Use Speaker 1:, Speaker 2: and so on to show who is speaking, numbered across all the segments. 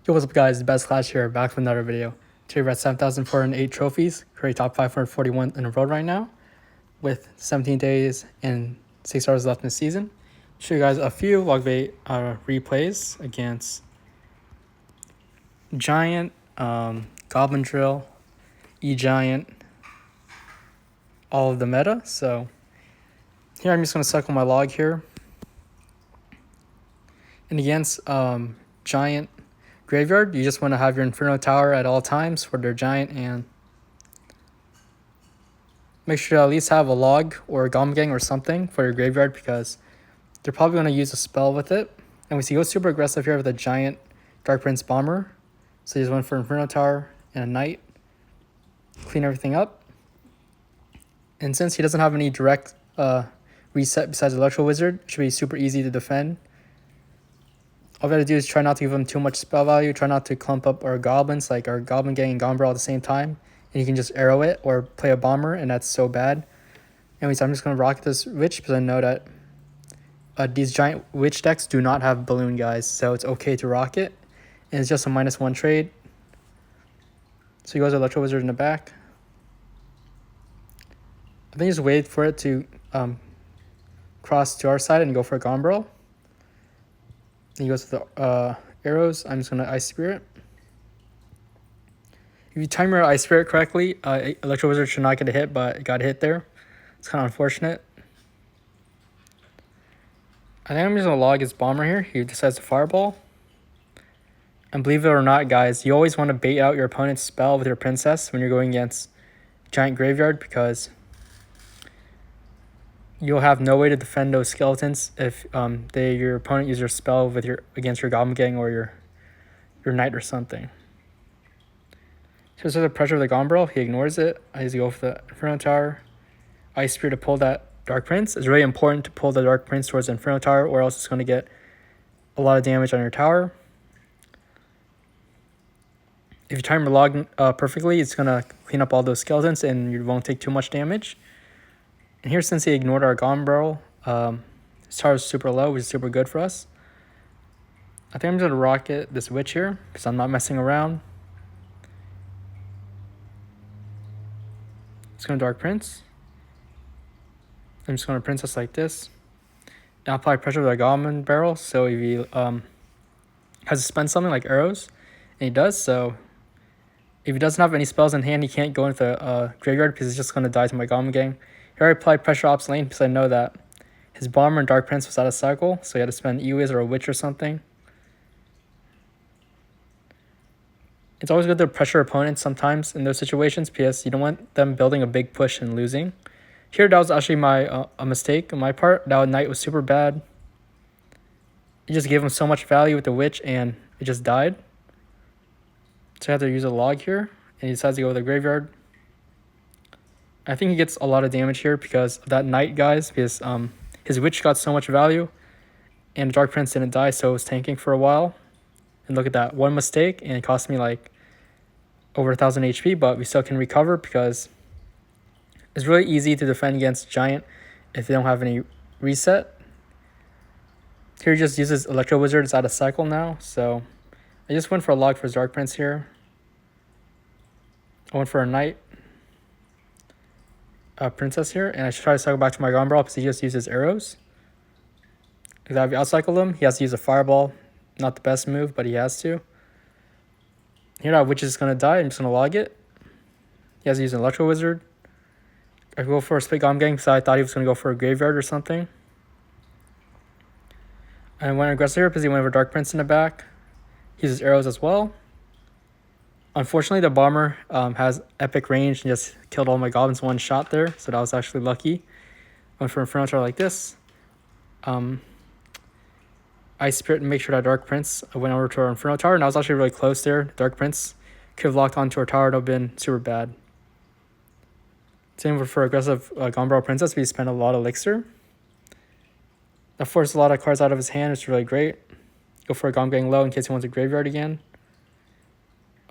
Speaker 1: Yo, what's up guys, the best Clash here, back with another video. Today we're at 7,408 trophies, currently top 541 in a row right now, with 17 days and 6 hours left in the season. Show you guys a few Logbait replays against Giant, Goblin Drill, E-Giant, all of the meta. So here I'm just going to cycle my log here. And against Giant Graveyard, you just want to have your Inferno Tower at all times for their Giant, and make sure to at least have a log or a Goblin Gang or something for your Graveyard, because they're probably going to use a spell with it. And we see go super aggressive here with a Giant Dark Prince Bomber. So he's went for Inferno Tower and a Knight. Clean everything up. And since he doesn't have any direct reset besides Electro Wizard, it should be super easy to defend. All we gotta do is try not to give him too much spell value, try not to clump up our goblins, like our Goblin Gang and Goblin Drill at the same time, and you can just arrow it or play a bomber, and that's so bad. Anyways, I'm just gonna rock this Witch because I know that these Giant Witch decks do not have Balloon, guys, so it's okay to rock it, and it's just a -1 trade. So he goes to Electro Wizard in the back. I think just wait for it to cross to our side and go for a Goblin Drill. He goes with the arrows. I'm just going to Ice Spirit. If you time your Ice Spirit correctly, Electro Wizard should not get a hit, but it got hit there. It's kind of unfortunate. I think I'm just going to log his Bomber here. He decides to Fireball. And believe it or not, guys, you always want to bait out your opponent's spell with your Princess when you're going against Giant Graveyard, because you'll have no way to defend those skeletons if your opponent uses your spell with against your Goblin Gang or your Knight or something. So there's the pressure of the Goblin Drill. He ignores it. I usually go for the Inferno Tower. Ice Spear to pull that Dark Prince. It's really important to pull the Dark Prince towards the Inferno Tower, or else it's going to get a lot of damage on your tower. If you time your log perfectly, it's going to clean up all those skeletons and you won't take too much damage. And here, since he ignored our Goblin Drill, his tower is super low, which is super good for us. I think I'm going to rocket this Witch here, because I'm not messing around. It's going to Dark Prince. I'm just going to Princess like this. And I'll apply pressure with a Goblin Barrel, so if he has to spend something like arrows, and he does, so if he doesn't have any spells in hand, he can't go into the Graveyard, because he's just going to die to my Goblin Gang. Here I applied Pressure Ops lane because I know that his Bomber and Dark Prince was out of cycle, so he had to spend E-Wiz or a Witch or something. It's always good to pressure opponents sometimes in those situations, because you don't want them building a big push and losing. Here, that was actually a mistake on my part. That Knight was super bad. You just gave him so much value with the Witch, and it just died. So I have to use a log here, and he decides to go with the Graveyard. I think he gets a lot of damage here because of that Knight, guys, because his Witch got so much value, and the Dark Prince didn't die, so it was tanking for a while. And look at that, one mistake, and it cost me like over 1,000 HP, but we still can recover because it's really easy to defend against Giant if they don't have any reset. Here he just uses Electro Wizard. It's out of cycle now, so I just went for a log for his Dark Prince here. I went for a Knight, a Princess here, and I should try to cycle back to my Goblin Drill because he just uses arrows. If I've outcycled him, he has to use a Fireball. Not the best move, but he has to. Here that Witch is going to die. I'm just going to log it. He has to use an Electro Wizard. I go for a Split Goblin Gang because I thought he was going to go for a Graveyard or something. I went aggressive here because he went for Dark Prince in the back. He uses arrows as well. Unfortunately, the Bomber has epic range and just killed all my goblins one shot there, so that was actually lucky. Went for Inferno Tower like this. Ice Spirit to make sure that Dark Prince went over to our Inferno Tower, and I was actually really close there. Dark Prince could have locked onto our tower. That would have been super bad. Same for aggressive Goblin Drill Princess. We spent a lot of elixir. That forced a lot of cards out of his hand. It's really great. Go for a Goblin Gang low in case he wants a Graveyard again.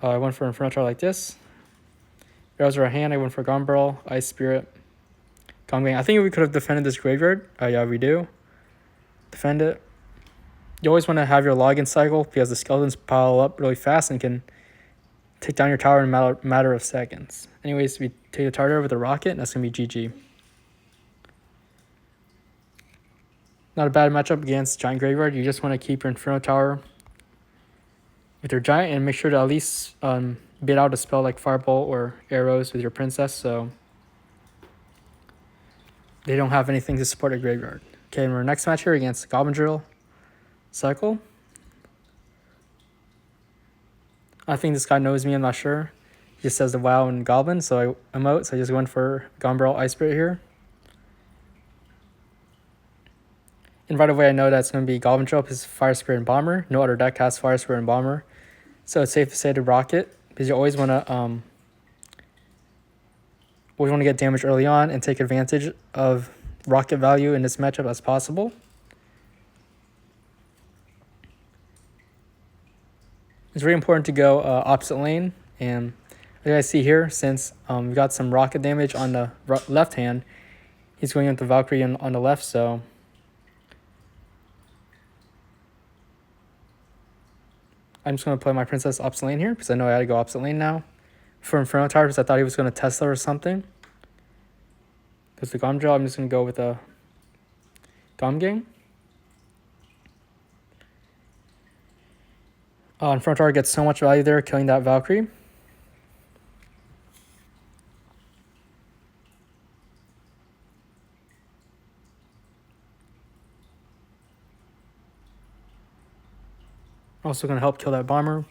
Speaker 1: I went for Inferno Tower like this. Arrows are a hand. I went for Goblin Drill, Ice Spirit, Goblin Gang. I think we could have defended this Graveyard. Yeah, we do. Defend it. You always want to have your login cycle because the skeletons pile up really fast and can take down your tower in a matter of seconds. Anyways, we take the tower with a rocket, and that's going to be GG. Not a bad matchup against Giant Graveyard. You just want to keep your Inferno Tower with your Giant and make sure to at least bait out a spell like Fireball or Arrows with your Princess so they don't have anything to support a Graveyard. Okay, and our next match here against Goblin Drill Cycle. I think this guy knows me, I'm not sure. He just says the WoW and Goblin, so I emote, so I just went for Goblin Drill Ice Spirit here. And right away I know that's going to be Goblin Drill because Fire Spirit and Bomber. No other deck has Fire Spirit and Bomber. So it's safe to say to Rocket because you always want to get damage early on and take advantage of Rocket value in this matchup as possible. It's very important to go opposite lane, and as you guys see here, since we've got some rocket damage on the left hand, he's going with the Valkyrie on the left, so I'm just going to play my Princess opposite lane here because I know I had to go opposite lane now for Inferno Tower because I thought he was going to Tesla or something. Because the Goblin Drill, I'm just going to go with a Gang. Inferno Tower gets so much value there, killing that Valkyrie. Also going to help kill that Bomber.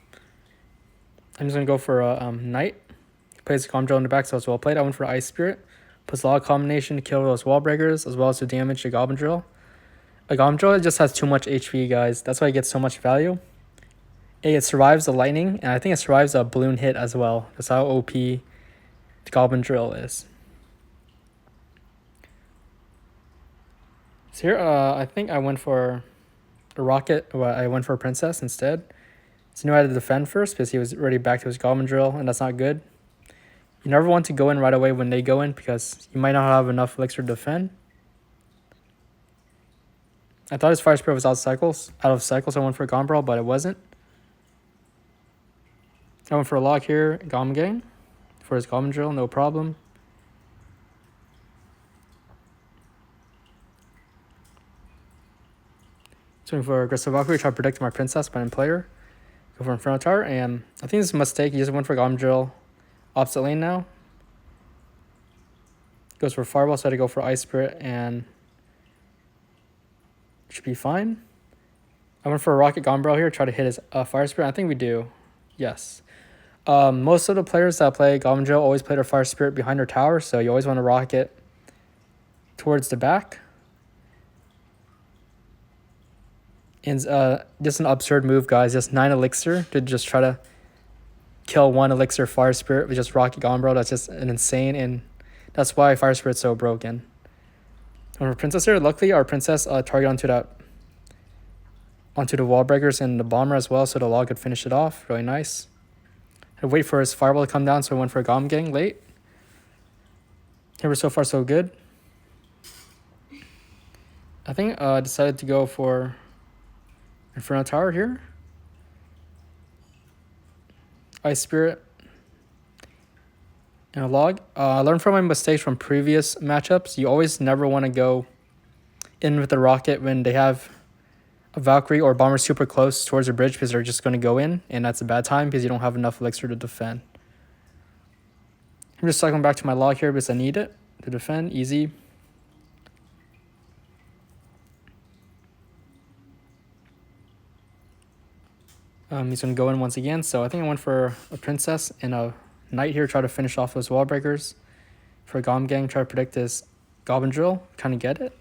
Speaker 1: I'm just going to go for a Knight. He plays the Goblin Drill in the back, so it's well played. I went for Ice Spirit. Puts a lot of combination to kill those wall breakers, as well as to damage the Goblin Drill. A Goblin Drill just has too much HP, guys. That's why it gets so much value. It survives the lightning, and I think it survives a balloon hit as well. That's how OP the Goblin Drill is. So here, I think I went for a Rocket. Well, I went for a Princess instead. So I knew I had to defend first because he was already back to his Goblin Drill, and that's not good. You never want to go in right away when they go in because you might not have enough elixir to defend. I thought his Fire Spirit was out of cycles, so I went for a Goblin Drill, but it wasn't. I went for a Log here, Gang for his Goblin Drill, no problem. So for aggressive Valkyrie, try to protect my Princess, but I didn't play her. Go for Inferno Tower, and I think this is a mistake. He just went for Goblin Drill opposite lane now. Goes for Fireball, so I had to go for Ice Spirit, and should be fine. I went for a Rocket Goblin Drill here, try to hit his Fire Spirit. I think we do. Yes. Most of the players that play Goblin Drill always play their Fire Spirit behind their tower, so you always want to rocket towards the back. And just an absurd move, guys. Just 9 elixir to just try to kill 1 elixir Fire Spirit with just Rocket Goblin Drill. That's just an insane, and that's why Fire Spirit's so broken. And for Princess here, luckily our Princess target onto the wall breakers and the Bomber as well, so the Log could finish it off. Really nice. I wait for his Fireball to come down, so I went for a Goblin Gang late. Here we're so far so good. I think I decided to go for Inferno Tower here. Ice Spirit. And a Log. I learned from my mistakes from previous matchups. You always never want to go in with the Rocket when they have a Valkyrie or Bomber super close towards the bridge because they're just going to go in, and that's a bad time because you don't have enough elixir to defend. I'm just cycling back to my Log here because I need it to defend. Easy. He's going to go in once again, so I think I went for a Princess and a Knight here, try to finish off those wall breakers. For a Goblin Gang, try to predict his Goblin Drill, kind of get it.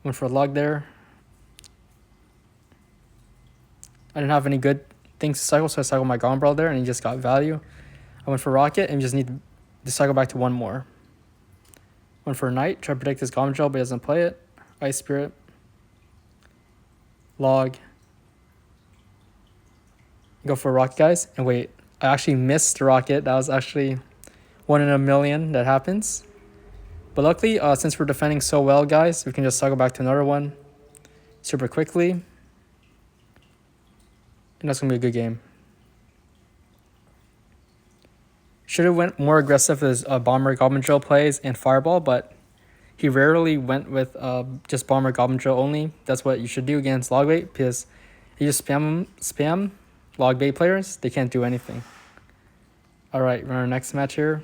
Speaker 1: Went for a Log there. I didn't have any good things to cycle, so I cycled my Goblin Drill there, and he just got value. I went for Rocket, and just need to cycle back to 1 more. Went for a Knight, try to predict his Goblin Drill, but he doesn't play it. Ice Spirit. Log. Go for a Rocket, guys. And wait, I actually missed the Rocket. That was actually 1 in a million that happens. But luckily, since we're defending so well, guys, we can just cycle back to another one super quickly. And that's going to be a good game. Should have went more aggressive as Bomber, Goblin Drill plays and Fireball, but he rarely went with just Bomber, Goblin Drill only. That's what you should do against Logbait, because you just spam Logbait players, they can't do anything. Alright, we're on our next match here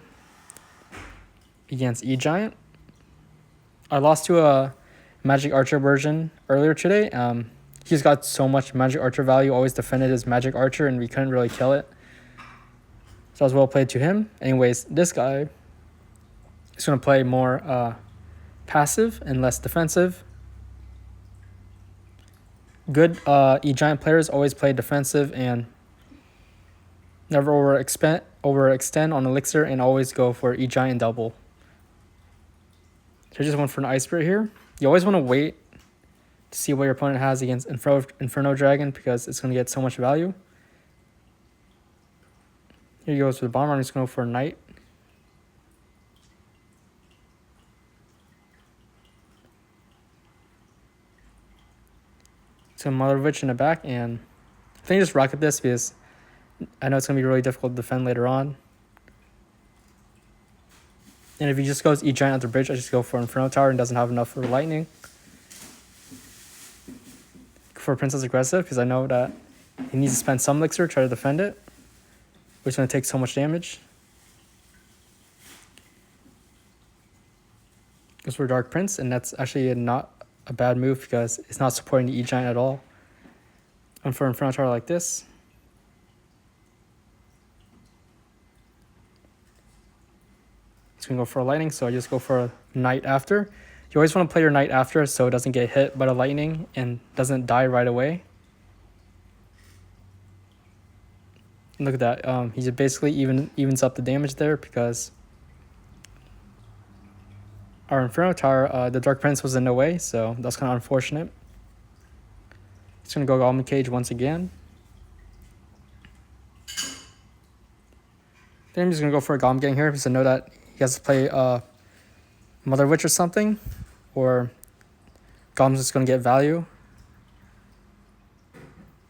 Speaker 1: against E-Giant. I lost to a Magic Archer version earlier today. He's got so much Magic Archer value, always defended his Magic Archer, and we couldn't really kill it. So I was well played to him. Anyways, this guy is going to play more passive and less defensive. Good E-Giant players always play defensive and never overextend on Elixir, and always go for E-Giant double. So I just went for an Ice Spirit here. You always want to wait to see what your opponent has against Inferno Dragon, because it's going to get so much value. Here he goes for the Bomber. I'm just going to go for a Knight. So Mother Witch in the back, and I think just rocket this because I know it's going to be really difficult to defend later on. And if he just goes E-Giant at the bridge, I just go for Inferno Tower and doesn't have enough for Lightning. For Princess Aggressive, because I know that he needs to spend some Elixir to try to defend it, which is going to take so much damage. Goes for Dark Prince, and that's actually not a bad move because it's not supporting the E-Giant at all. And for Inferno Tower like this. It's going to go for a Lightning, so I just go for a Knight after. You always want to play your Knight after so it doesn't get hit by the Lightning and doesn't die right away. And look at that. He just basically evens up the damage there because our Inferno Tower, the Dark Prince was in the way, so that's kind of unfortunate. It's going to go Goblin Cage once again. Then I'm just going to go for a Goblin Gang here because I know that he has to play Mother Witch or something, or Goblin's just going to get value.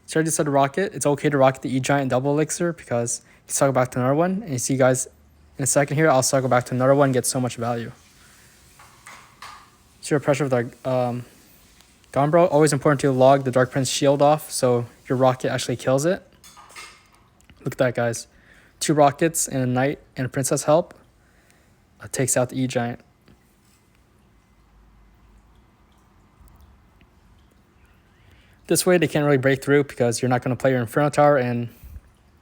Speaker 1: So I just said rocket. It's okay to rocket the E-Giant double Elixir because you cycle back to another one. And you see guys in a second here, I'll cycle back to another one and get so much value. Zero pressure with our Gombro. Always important to log the Dark Prince shield off so your rocket actually kills it. Look at that, guys. 2 rockets and a Knight and a Princess help. Takes out the E-Giant. This way they can't really break through because you're not going to play your Inferno Tower, and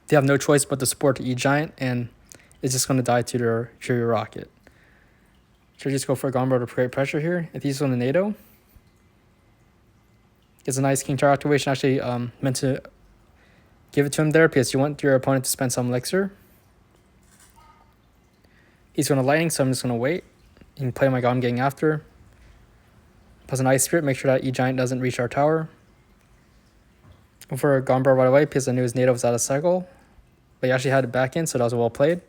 Speaker 1: they have no choice but to support the E-Giant, and it's just going to die to your rocket. So just go for a Gombro to create pressure here. If he's on the NATO, it's a nice King Tower activation. Actually meant to give it to him there because you want your opponent to spend some Elixir. He's going to Lightning, so I'm just going to wait. You can play my Goblin Gang after. Plus an Ice Spirit, make sure that E-Giant doesn't reach our tower. Go for a Gombro right away because I knew his NATO was out of cycle. But he actually had it back in, so that was well played.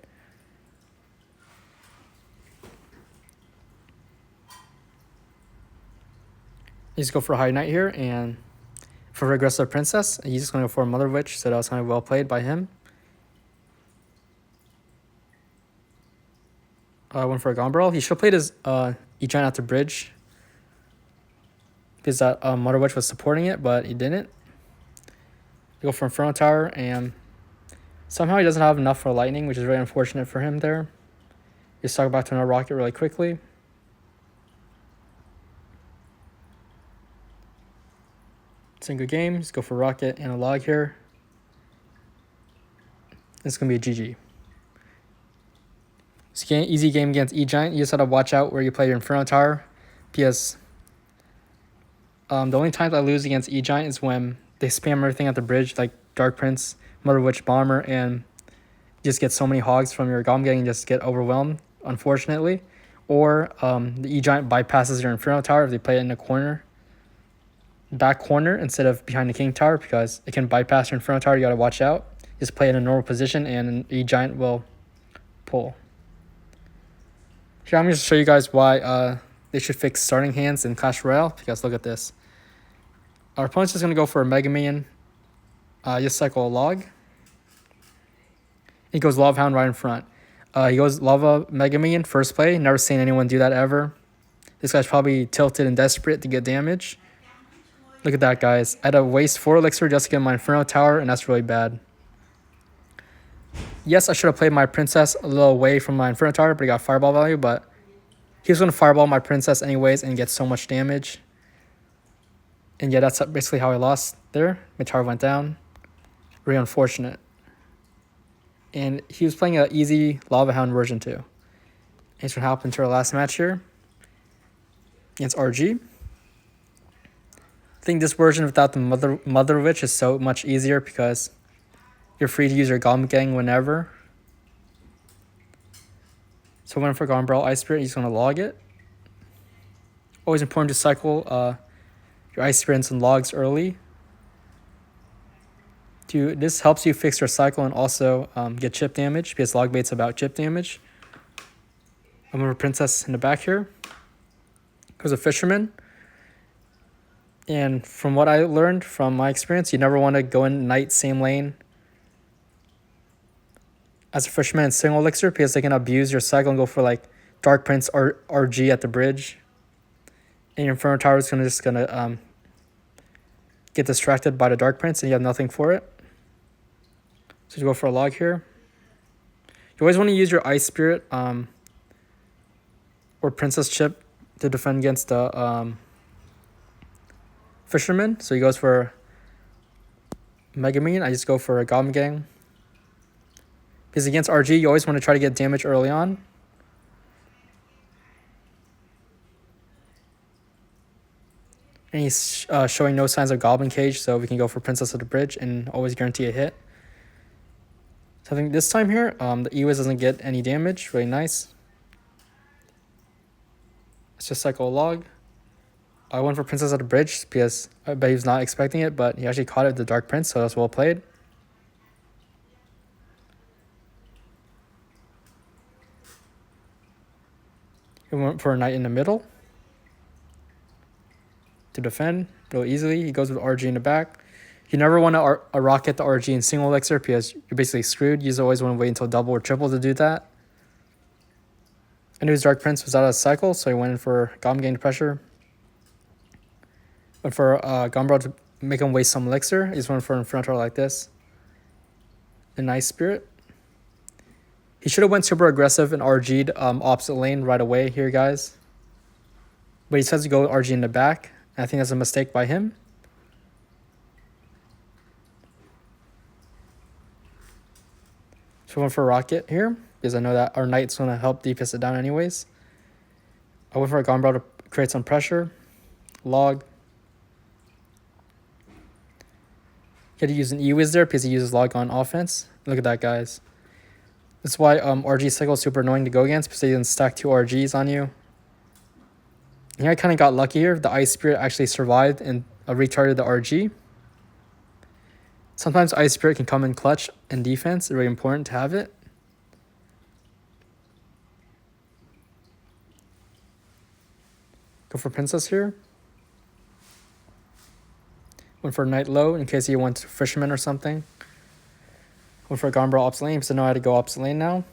Speaker 1: He's go for a High Knight here, and for Aggressive Princess, he's just going to go for a Mother Witch, so that was kind of well played by him. Went for a Gombro. He should have played his E-Giant at the bridge because that Mother Witch was supporting it, but he didn't. Go for Inferno Tower, and somehow he doesn't have enough for Lightning, which is very unfortunate for him there. Just talk back to another rocket really quickly. Single game, just go for rocket and a log here. It's going to be a GG. It's an easy game against E-Giant. You just have to watch out where you play your Inferno Tower because the only times I lose against E-Giant is when they spam everything at the bridge, like Dark Prince, Mother Witch, Bomber, and you just get so many hogs from your Goblin Gang and just get overwhelmed, unfortunately. Or the E-Giant bypasses your Inferno Tower if they play it in the corner, back corner, instead of behind the King Tower, because it can bypass your Inferno Tower. You got to watch out. Just play it in a normal position, and an E-Giant will pull. Here, I'm going to show you guys why they should fix starting hands in Clash Royale, because look at this. Our opponent's just going to go for a Mega Minion Just cycle a log. He goes Lava Hound right in front. He goes Lava Mega Minion, first play. Never seen anyone do that ever. This guy's probably tilted and desperate to get damage. Look at that, guys. I had to waste 4 elixir just to get my Inferno Tower, and that's really bad. Yes, I should have played my Princess a little away from my Inferno Tower, but he got Fireball value, but he was going to Fireball my Princess anyways and get so much damage. And yeah, that's basically how I lost there. My tower went down. Really unfortunate. And he was playing an easy Lava Hound version too. And it's what happened to our last match here against RG. I think this version without the Mother Witch is so much easier because you're free to use your Goblin Gang whenever. So I went for Goblin Brawl Ice Spirit. He's going to log it. Always important to cycle your Ice Spirits and logs early. This helps you fix your cycle and also get chip damage because Logbait's about chip damage. I'm going for Princess in the back here. Goes a Fisherman. And from what I learned from my experience, you never want to go in Knight same lane as a Fisherman and single elixir because they can abuse your cycle and go for like Dark Prince or RG at the bridge. And your Inferno Tower is just gonna get distracted by the Dark Prince and you have nothing for it. So you go for a log here. You always want to use your Ice Spirit or Princess Chip to defend against the Fisherman. So he goes for Mega Minion. I just go for a Goblin Gang. Because against RG, you always want to try to get damage early on. And he's showing no signs of Goblin Cage, so we can go for Princess of the Bridge and always guarantee a hit. So I think this time here, the Ewiz doesn't get any damage. Really nice. Let's just cycle a log. I went for Princess of the Bridge because I bet he was not expecting it, but he actually caught it with the Dark Prince, so that's well played. He went for a Knight in the middle to defend real easily. He goes with RG in the back. You never want to rocket the RG in single elixir because you're basically screwed. You always want to wait until double or triple to do that. I knew his Dark Prince was out of cycle, so he went in for Goblin Gang pressure. Went for Goblin Brawl to make him waste some elixir. He just went for an Inferno Tower like this. A nice Spirit. He should have went super aggressive and RG'd opposite lane right away here, guys. But he decides to go with RG in the back. And I think that's a mistake by him. So I went for a Rocket here because I know that our Knight's going to help DPS it down anyways. I went for a Goblin Brawl to create some pressure. Log. He had to use an Ewiz there because he uses log on offense. Look at that, guys. That's why RG cycle is super annoying to go against because they didn't stack 2 RGs on you. And I kind of got lucky here. The Ice Spirit actually survived and retarded the RG. Sometimes Ice Spirit can come in clutch and defense. It's really important to have it. Go for Princess here. Went for Knight low in case he wants Fisherman or something. Went for a Goblin Brawl opposite lane because I know how to go opposite lane now.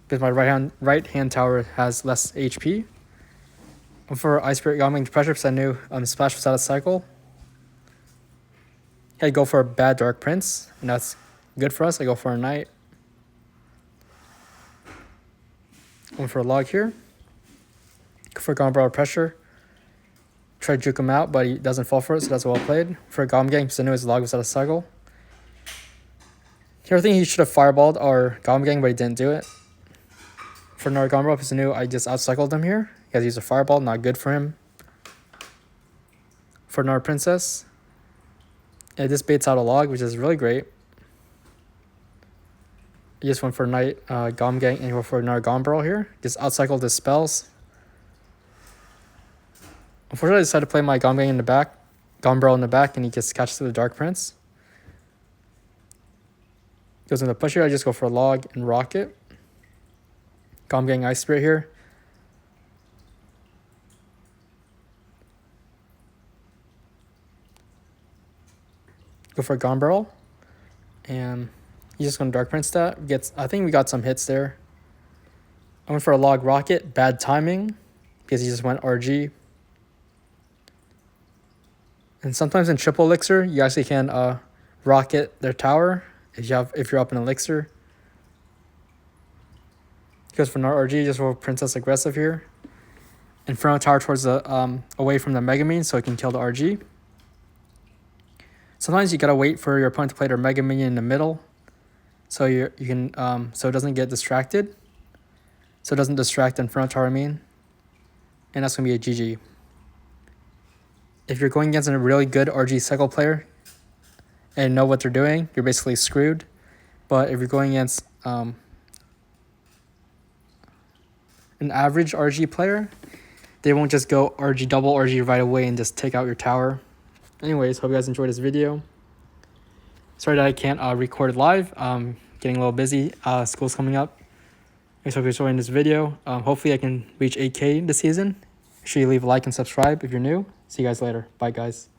Speaker 1: Because my right hand tower has less HP. Went for Ice Spirit Goblin pressure because I knew Splash was out of cycle. I go for a bad Dark Prince, and that's good for us. I go for a Knight. Went for a log here. Go for a Goblin Brawl pressure. Try to juke him out, but he doesn't fall for it, so that's well played. For a Goblin Gang because I knew his log was out of cycle. Here I think he should have fireballed our Goblin Gang, but he didn't do it. For another Goblin Brawl because I knew I just outcycled him here. He has to use a fireball, not good for him. For another Princess. Yeah, this baits out a log, which is really great. He just went for a Knight, Goblin Gang, and he went for another Goblin Brawl here. Just outcycled his spells. Unfortunately, I decided to play my Goblin Gang in the back, Goblin Brawl in the back, and he just catches the Dark Prince. Goes into pusher. I just go for a log and rocket. Goblin Gang Ice Spirit here. go for a Goblin Barrel. And he's just going to Dark Prince that. I think we got some hits there. I went for a Log Rocket. Bad timing because he just went RG. And sometimes in triple elixir, you actually can rocket their tower if you're up in elixir. He goes for another RG, just for Princess aggressive here. Inferno tower towards the away from the Mega Minion so it can kill the RG. Sometimes you gotta wait for your opponent to play their Mega Minion in the middle, so you can so it doesn't get distracted. So it doesn't distract Inferno tower, and that's gonna be a GG. If you're going against a really good RG cycle player and know what they're doing, you're basically screwed. But if you're going against an average RG player, they won't just go RG double RG right away and just take out your tower. Anyways, hope you guys enjoyed this video. Sorry that I can't record live. Getting a little busy. School's coming up. I hope you're enjoying this video. Hopefully I can reach 8K this season. Make sure you leave a like and subscribe if you're new. See you guys later. Bye, guys.